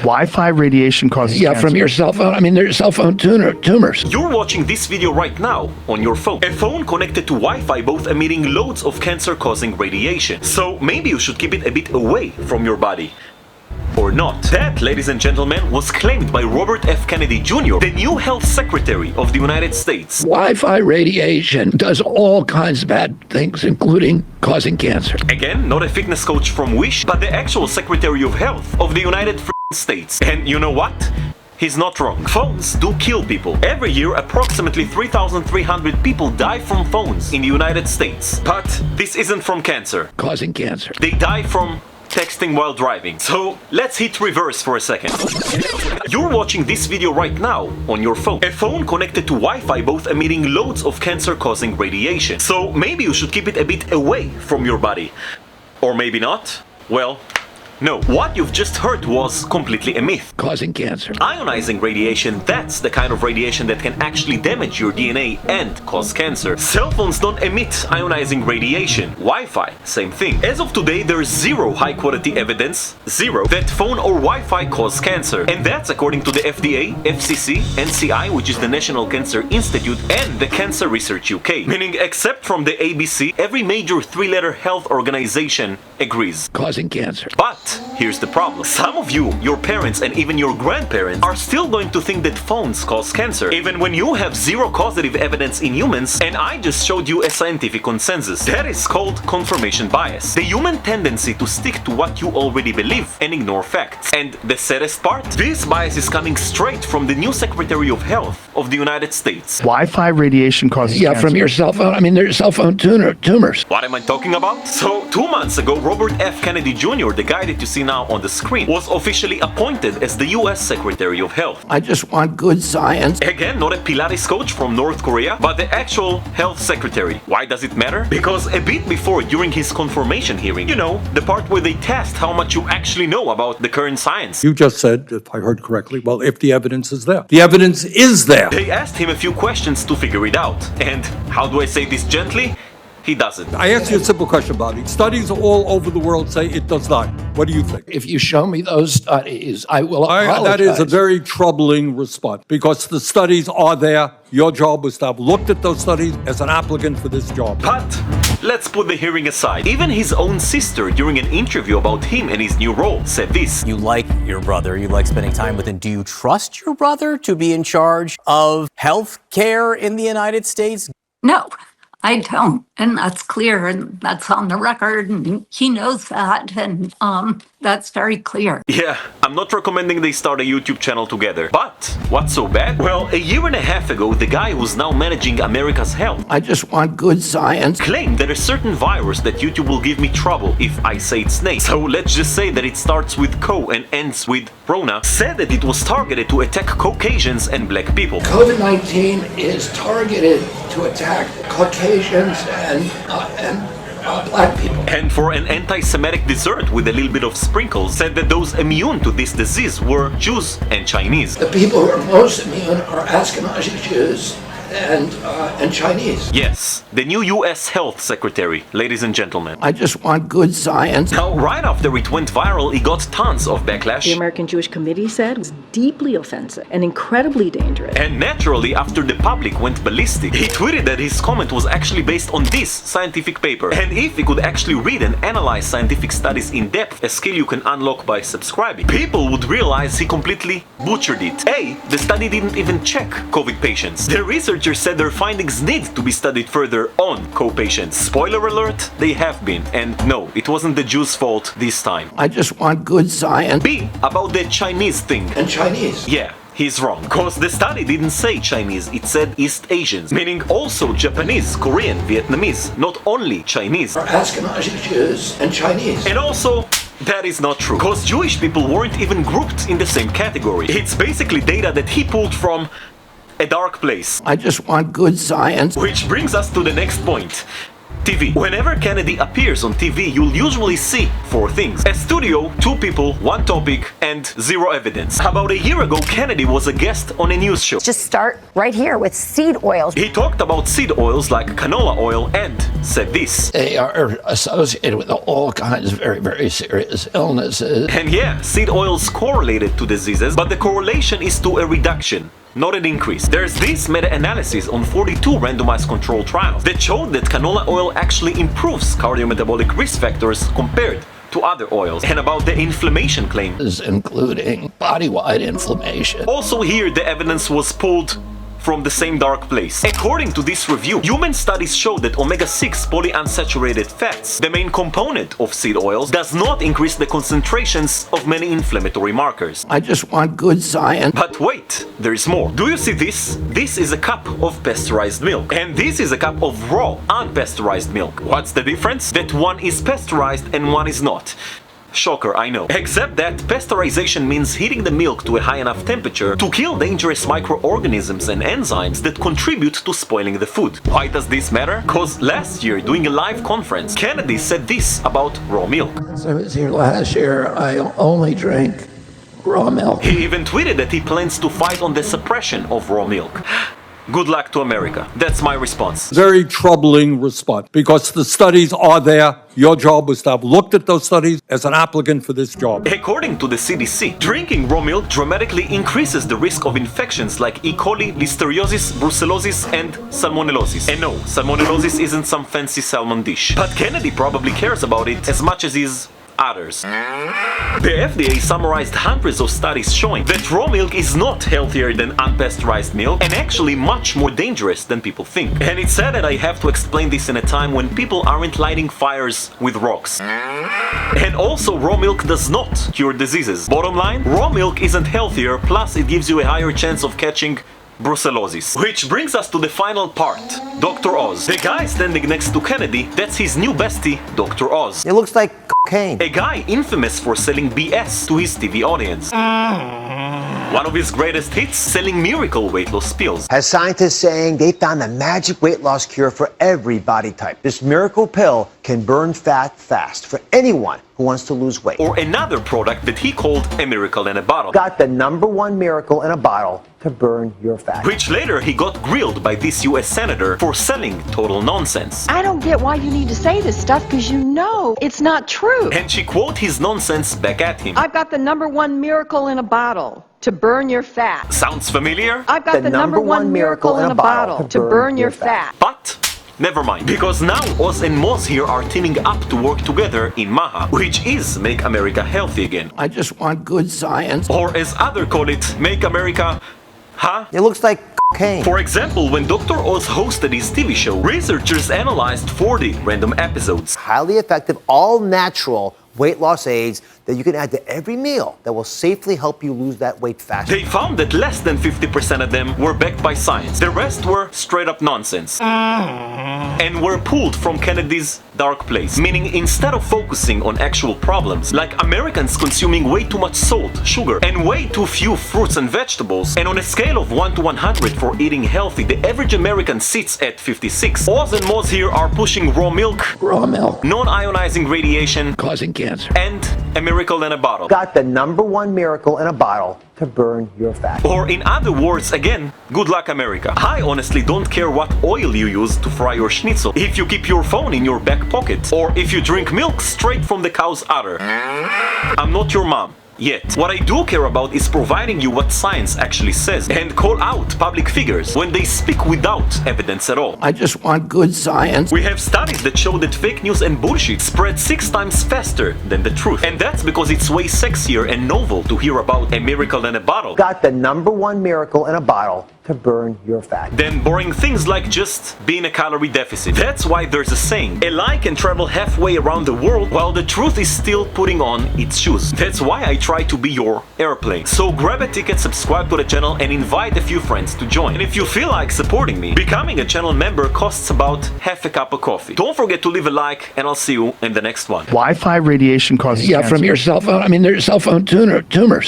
Wi-Fi radiation causes cancer. from your cell phone. I mean, there's cell phone tumors. You're watching this video right now on your phone. A phone connected to Wi-Fi both emitting loads of cancer-causing radiation. So maybe you should keep it a bit away from your body. Or not. That, ladies and gentlemen, was claimed by Robert F. Kennedy Jr., the new health secretary of the United States. Wi-Fi radiation does all kinds of bad things, including causing cancer. Again, not a fitness coach from Wish, but the actual Secretary of Health of the United States. And you know what? He's not wrong. Phones do kill people. Every year, approximately 3,300 people die from phones in the United States. But this isn't from cancer. Causing cancer. They die from texting while driving. So let's hit reverse for a second. You're watching this video right now on your phone. A phone connected to Wi-Fi both emitting loads of cancer-causing radiation. So maybe you should keep it a bit away from your body. Or maybe not. Well, no. What you've just heard was completely a myth. Causing cancer. Ionizing radiation, that's the kind of radiation that can actually damage your DNA and cause cancer. Cell phones don't emit ionizing radiation. Wi-Fi, same thing. As of today, there's zero high-quality evidence, zero, that phone or Wi-Fi cause cancer. And that's according to the FDA, FCC, NCI, which is the National Cancer Institute, and the Cancer Research UK. Meaning, except from the ABC, every major three-letter health organization agrees. Causing cancer. But here's the problem. Some of you, your parents and even your grandparents, are still going to think that phones cause cancer, even when you have zero causative evidence in humans, and I just showed you a scientific consensus. That is called confirmation bias. The human tendency to stick to what you already believe and ignore facts. And the saddest part? This bias is coming straight from the new Secretary of Health of the United States. Wi-Fi radiation causes cancer. from your cell phone. I mean, there's cell phone tumors. What am I talking about? So, 2 months ago, Robert F. Kennedy Jr., the guy that you see now on the screen, was officially appointed as the US Secretary of Health. I just want good science. Again, not a Pilates coach from North Korea, but the actual health secretary. Why does it matter? Because a bit before, during his confirmation hearing, you know, the part where they test how much you actually know about the current science. You just said, if I heard correctly, well, if the evidence is there. The evidence is there. They asked him a few questions to figure it out. And how do I say this gently? He doesn't. I asked you a simple question about it. Studies all over the world say it does not. What do you think? If you show me those studies, I will apologize. That is a very troubling response because the studies are there. Your job was to have looked at those studies as an applicant for this job. But let's put the hearing aside. Even his own sister, during an interview about him and his new role, said this. You like your brother, you like spending time with him. Do you trust your brother to be in charge of health care in the United States? No, I don't. And that's clear, and that's on the record, and he knows that, and that's very clear. Yeah, I'm not recommending they start a YouTube channel together. But what's so bad? Well, a year and a half ago, the guy who's now managing America's health, I just want good science. claimed that a certain virus that YouTube will give me trouble if I say its name. So let's just say that it starts with Co and ends with Rona, said that it was targeted to attack Caucasians and black people. COVID-19 is targeted to attack Caucasians and black people. And for an anti-Semitic dessert with a little bit of sprinkles, said that those immune to this disease were Jews and Chinese. The people who are most immune are Ashkenazi Jews and Chinese. Yes, the new US Health Secretary, ladies and gentlemen. I just want good science. Now, right after it went viral, it got tons of backlash. The American Jewish Committee said it was deeply offensive and incredibly dangerous. And naturally, after the public went ballistic, he tweeted that his comment was actually based on this scientific paper. And if he could actually read and analyze scientific studies in depth, a skill you can unlock by subscribing, people would realize he completely butchered it. A, the study didn't even check COVID patients. The researchers said their findings need to be studied further on co-patients. Spoiler alert, they have been. And no, it wasn't the Jews' fault this time. I just want good science. B, about the Chinese thing. And Chinese. Yeah, he's wrong. Cause the study didn't say Chinese, it said East Asians, meaning also Japanese, Korean, Vietnamese, not only Chinese. Are Ashkenazi Jews and Chinese. And also, that is not true, cause Jewish people weren't even grouped in the same category. It's basically data that he pulled from a dark place. I just want good science. Which brings us to the next point. TV. Whenever Kennedy appears on TV, you'll usually see four things: a studio, two people, one topic, and zero evidence. About a year ago, Kennedy was a guest on a news show. Just start right here with seed oils. He talked about seed oils like canola oil and said this. They are associated with all kinds of very, very serious illnesses. And yeah, seed oils correlated to diseases, but the correlation is to a reduction, not an increase. There's this meta-analysis on 42 randomized control trials that showed that canola oil actually improves cardiometabolic risk factors compared to other oils. And about the inflammation claim, Including body-wide inflammation. also here the evidence was pulled from the same dark place. According to this review, human studies show that omega-6 polyunsaturated fats, the main component of seed oils, does not increase the concentrations of many inflammatory markers. I just want good science. But wait, there's more. Do you see this? This is a cup of pasteurized milk. And this is a cup of raw, unpasteurized milk. What's the difference? That one is pasteurized and one is not. Shocker, I know. Except that pasteurization means heating the milk to a high enough temperature to kill dangerous microorganisms and enzymes that contribute to spoiling the food. Why does this matter? Cause last year, during a live conference, Kennedy said this about raw milk. Since I was here last year, I only drank raw milk. He even tweeted that he plans to fight on the suppression of raw milk. Good luck to America. That's my response. Very troubling response because the studies are there. Your job was to have looked at those studies as an applicant for this job. According to the CDC, drinking raw milk dramatically increases the risk of infections like E. coli, listeriosis, brucellosis, and salmonellosis. And no, salmonellosis isn't some fancy salmon dish. But Kennedy probably cares about it as much as his others. The FDA summarized hundreds of studies showing that raw milk is not healthier than unpasteurized milk and actually much more dangerous than people think. And it's sad that I have to explain this in a time when people aren't lighting fires with rocks. And also, raw milk does not cure diseases. Bottom line, raw milk isn't healthier, plus it gives you a higher chance of catching brucellosis. Which brings us to the final part, Dr. Oz. The guy standing next to Kennedy, that's his new bestie, Dr. Oz. It looks like cocaine. A guy infamous for selling BS to his TV audience. One of his greatest hits, selling miracle weight loss pills. Has scientists saying they found the magic weight loss cure for every body type. This miracle pill can burn fat fast for anyone who wants to lose weight. Or another product that he called a miracle in a bottle. Got the #1 miracle in a bottle to burn your fat. Which later he got grilled by this US senator for selling total nonsense. I don't get why you need to say this stuff because you know it's not true. And she quoted his nonsense back at him. I've got the #1 miracle in a bottle to burn your fat. Sounds familiar? I've got the #1 miracle in a bottle to burn your fat. But never mind, because now Oz and Moz here are teaming up to work together in MAHA, which is Make America Healthy Again. I just want good science. Or as others call it, Make America... Huh? It looks like cocaine. For example, when Dr. Oz hosted his TV show, researchers analyzed 40 random episodes. Highly effective, all natural weight loss aids that you can add to every meal that will safely help you lose that weight faster. They found that less than 50% of them were backed by science. The rest were straight up nonsense. And were pulled from Kennedy's dark place. Meaning instead of focusing on actual problems, like Americans consuming way too much salt, sugar, and way too few fruits and vegetables, and on a scale of 1 to 100 for eating healthy, the average American sits at 56. Oz and Moz here are pushing raw milk, non-ionizing radiation, Causing cancer. and a miracle in a bottle. Got the #1 miracle in a bottle to burn your fat. Or in other words, again, good luck America. I honestly don't care what oil you use to fry your schnitzel, if you keep your phone in your back pocket, or if you drink milk straight from the cow's udder. I'm not your mom. Yet. What I do care about is providing you what science actually says and call out public figures when they speak without evidence at all. I just want good science. We have studies that show that fake news and bullshit spread 6 times faster than the truth. And that's because it's way sexier and novel to hear about a miracle in a bottle. Got the #1 miracle in a bottle to burn your fat. Then boring things like just being a calorie deficit. That's why there's a saying, a lie can travel halfway around the world while the truth is still putting on its shoes. That's why I try to be your airplane. So grab a ticket, subscribe to the channel, and invite a few friends to join. And if you feel like supporting me, becoming a channel member costs about half a cup of coffee. Don't forget to leave a like, and I'll see you in the next one. Wi-Fi radiation causes cancer. From your cell phone. I mean, there's cell phone tumors.